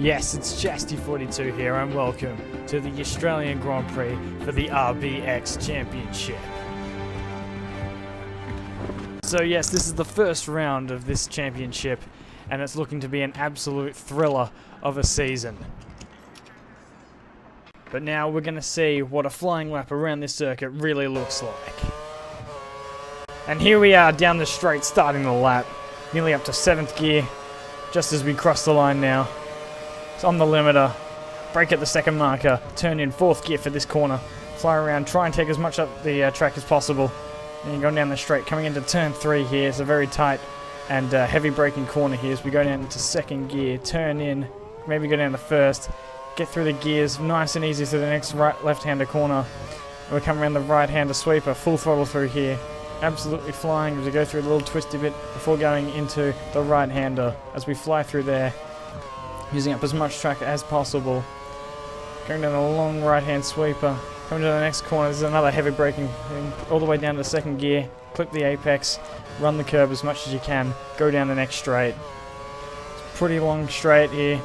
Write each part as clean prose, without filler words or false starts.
Yes, it's Chasty42 here, and welcome to the Australian Grand Prix for the RBX Championship. So yes, this is the first round of this championship, and it's looking to be an absolute thriller of a season. But now we're going to see what a flying lap around this circuit really looks like. And here we are down the straight, starting the lap, nearly up to 7th gear, just as we cross the line now. It's on the limiter, brake at the second marker, turn in 4th gear for this corner, fly around, try and take as much up the track as possible. And you're going down the straight, coming into turn 3 here. It's a very tight and heavy braking corner here as we go down into 2nd gear, turn in, maybe go down to 1st, get through the gears, nice and easy to the next left-hander corner. And we come around the right-hander sweeper, full throttle through here. Absolutely flying as we go through a little twisty bit before going into the right-hander as we fly through there, using up as much track as possible. Going down a long right-hand sweeper, coming to the next corner. There's another heavy braking thing, all the way down to 2nd gear, clip the apex, run the curb as much as you can, go down the next straight. It's a pretty long straight here.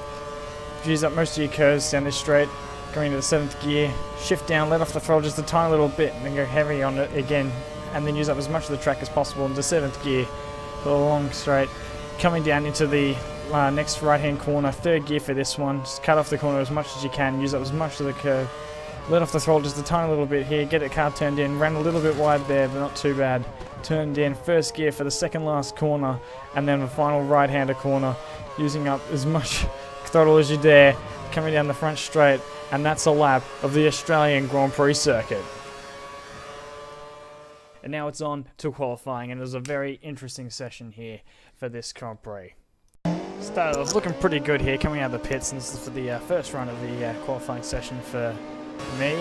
Use up most of your curves down this straight, going into the 7th gear, shift down, let off the throttle just a tiny little bit, and then go heavy on it again, and then use up as much of the track as possible into 7th gear for the long straight. Coming down into the next right-hand corner, 3rd gear for this one. Just cut off the corner as much as you can, use up as much of the curve. Let off the throttle just a tiny little bit here, get the car turned in, ran a little bit wide there, but not too bad. Turned in 1st gear for the second last corner, and then the final right-hander corner, using up as much throttle as you dare, coming down the front straight, and that's a lap of the Australian Grand Prix circuit. And now it's on to qualifying, and there's a very interesting session here for this Grand Prix. Started off looking pretty good here, coming out of the pits, and this is for the first run of the qualifying session for me.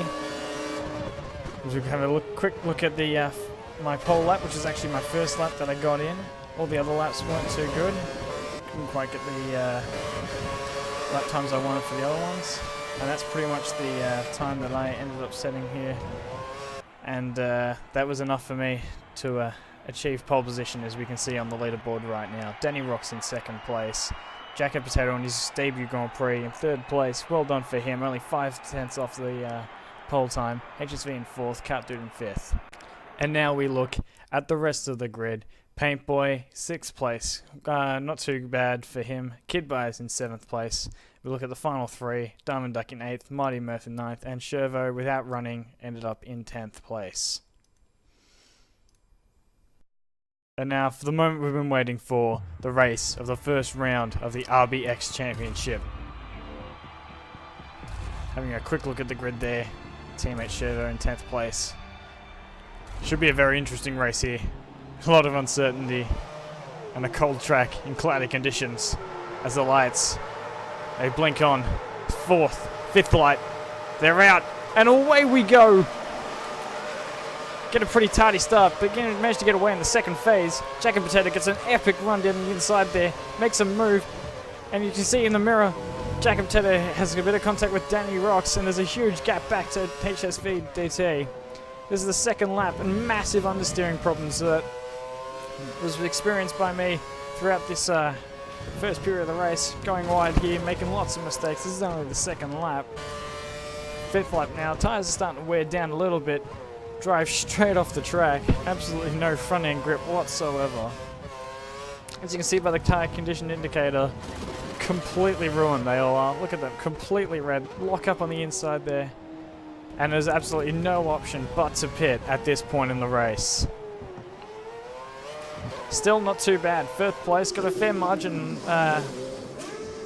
As we have a quick look at the my pole lap, which is actually my first lap that I got in. All the other laps weren't too good. Couldn't quite get the lap times I wanted for the other ones, and that's pretty much the time that I ended up setting here. And that was enough for me to achieve pole position, as we can see on the leaderboard right now. Danny Rock's in 2nd place. Jacket Potato on his debut Grand Prix in 3rd place. Well done for him, only 5/10 off the pole time. HSV in 4th, Cat Dude in 5th. And now we look at the rest of the grid. Paint Boy, 6th place. Not too bad for him. Kid Bias in 7th place. We look at the final 3. Diamond Duck in 8th, Mighty Murph in 9th, and Shervo, without running, ended up in 10th place. And now for the moment we've been waiting for, the race of the first round of the RBX Championship. Having a quick look at the grid there. Teammate Shervo in 10th place. Should be a very interesting race here. A lot of uncertainty and a cold track in cloudy conditions as the lights, they blink on. 4th, 5th light, they're out, and away we go. Get a pretty tardy start, but again managed to get away in the 2nd phase. Jacket Potato gets an epic run down the inside there, makes a move, and you can see in the mirror, Jacket Potato has a bit of contact with Danny Rocks, and there's a huge gap back to HSV DT. This is the 2nd lap, and massive understeering problems that was experienced by me throughout this first period of the race. Going wide here, making lots of mistakes. This is only the 2nd lap. 5th lap now. Tyres are starting to wear down a little bit. Drive straight off the track. Absolutely no front end grip whatsoever. As you can see by the tyre condition indicator, completely ruined they all are. Look at them, completely red. Lock up on the inside there. And there's absolutely no option but to pit at this point in the race. Still not too bad. 1st place, got a fair margin.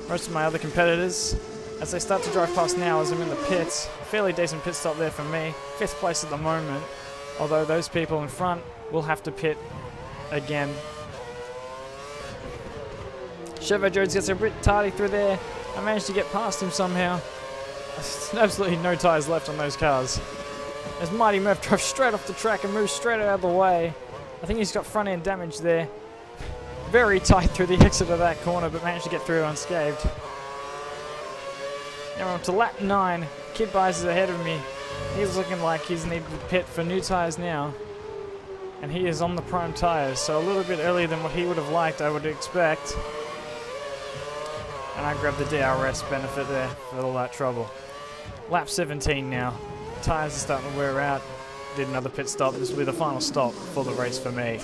Most of my other competitors, as they start to drive past now as I'm in the pits. Fairly decent pit stop there for me. 5th place at the moment, although those people in front will have to pit again. Shervo Jones gets a bit tardy through there. I managed to get past him somehow. Absolutely no tyres left on those cars. As Mighty Murph drives straight off the track and moves straight out of the way. I think he's got front end damage there. Very tight through the exit of that corner, but managed to get through unscathed. Now we're up to lap 9. Kid Bias is ahead of me. He's looking like he's needed to pit for new tyres now. And he is on the prime tyres, so a little bit earlier than what he would have liked, I would expect. And I grabbed the DRS benefit there for all that trouble. Lap 17 now. Tyres are starting to wear out. Did another pit stop. This will be the final stop for the race for me.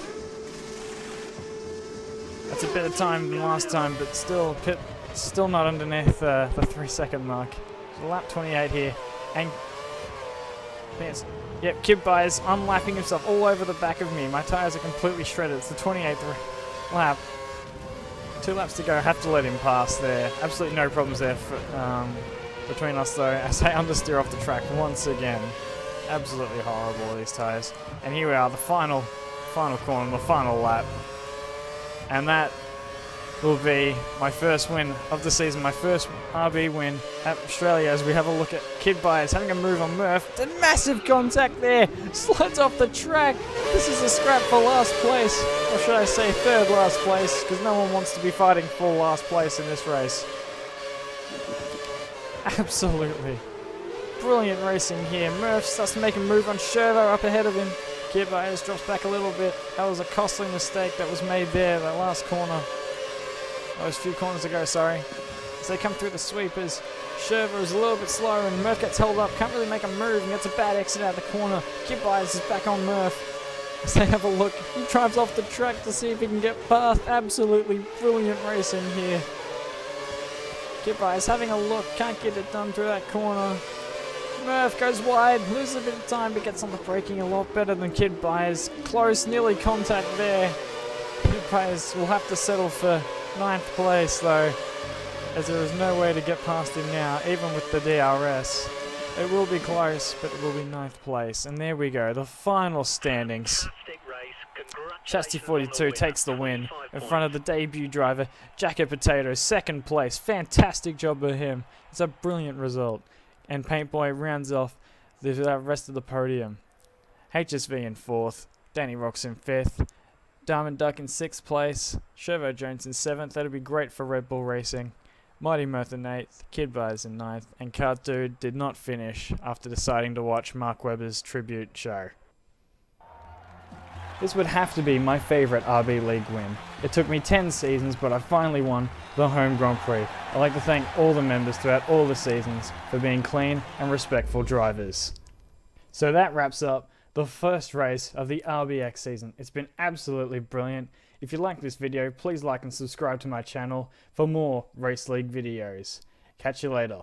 That's a better time than last time, but still not underneath the 3-second mark. So lap 28 here. And I think it's, yep, Kid Byers unlapping himself all over the back of me. My tyres are completely shredded. It's the 28th lap. 2 laps to go. I have to let him pass there. Absolutely no problems there between us though, as I understeer off the track once again. Absolutely horrible, these tyres. And here we are, the final corner, the final lap. And that will be my first win of the season, my first RB win at Australia, as we have a look at Kid Byers having a move on Murph. The massive contact there, slides off the track. This is a scrap for last place, or should I say third last place, because no one wants to be fighting for last place in this race. Absolutely brilliant racing here. Murph starts to make a move on Shervo up ahead of him. Kid Byers drops back a little bit. That was a costly mistake that was made there, that last corner. Those few corners ago, sorry. As they come through the sweepers, Shervo is a little bit slower and Murph gets held up, can't really make a move and gets a bad exit out of the corner. Kid Byers is back on Murph. As they have a look, he drives off the track to see if he can get past. Absolutely brilliant racing here. Kid Byers having a look, can't get it done through that corner. Murph goes wide, loses a bit of time, but gets on the braking a lot better than Kid Byers. Close, nearly contact there. Kid Byers will have to settle for 9th place though, as there is no way to get past him now, even with the DRS. It will be close, but it will be 9th place. And there we go, the final standings. Chasty42 takes the win in front of the debut driver, Jacket Potato, 2nd place. Fantastic job by him. It's a brilliant result. And Paint Boy rounds off the rest of the podium. HSV in 4th, Danny Rocks in 5th, Diamond Duck in 6th place, Shervo Jones in 7th. That'd be great for Red Bull Racing. Mighty Mirth in 8th, Kid Byers in 9th, and Cart Dude did not finish after deciding to watch Mark Webber's tribute show. This would have to be my favourite RB League win. It took me 10 seasons, but I finally won the home Grand Prix. I'd like to thank all the members throughout all the seasons for being clean and respectful drivers. So that wraps up the first race of the RBX season. It's been absolutely brilliant. If you like this video, please like and subscribe to my channel for more Race League videos. Catch you later.